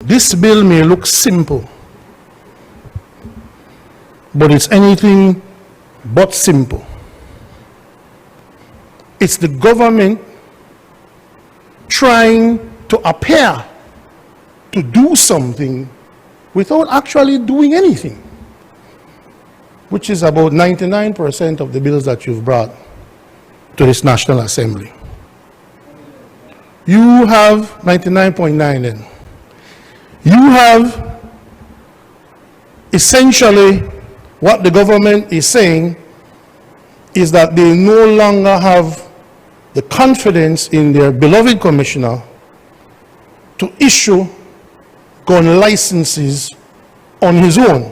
This bill may look simple, but it's anything but simple. It's the government trying to appear to do something without actually doing anything, which is about 99% of the bills that you've brought to this National Assembly. You have 99.9 then. You have essentially what the government is saying is that they no longer have the confidence in their beloved commissioner to issue gun licenses on his own.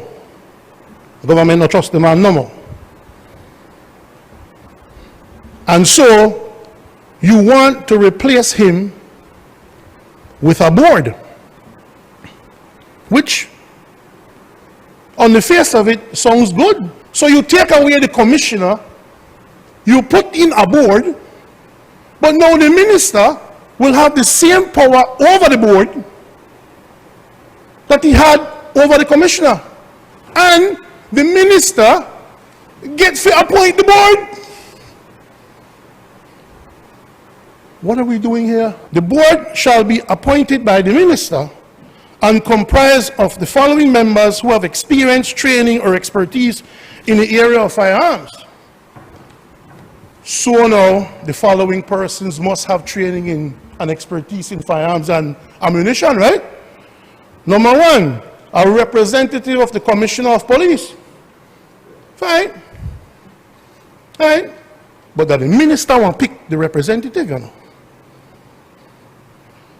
The government don't trust the man no more. And so you want to replace him with a board, which on the face of it sounds good. So you take away the commissioner, you put in a board, but now the minister will have the same power over the board that he had over the commissioner. And the minister gets to appoint the board. What are we doing here? The board shall be appointed by the minister and comprise of the following members who have experience, training, or expertise in the area of firearms. So now, the following persons must have training in and expertise in firearms and ammunition, right? Number one, a representative of the Commissioner of Police. Fine. Fine. But that the minister won't pick the representative, you know.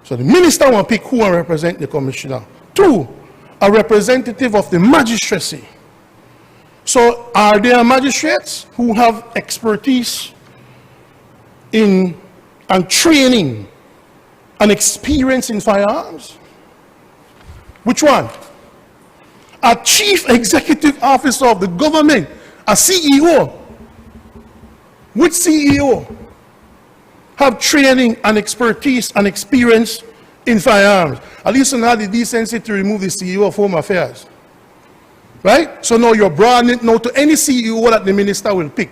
So the minister will pick who will represent the commissioner. Two, a representative of the magistracy. So are there magistrates who have expertise in and training and experience in firearms? Which one? A chief executive officer of the government, a CEO. Which CEO have training and expertise and experience in firearms? At least not the decency to remove the CEO of Home Affairs. Right? So now you're broadening it now to any CEO that the minister will pick.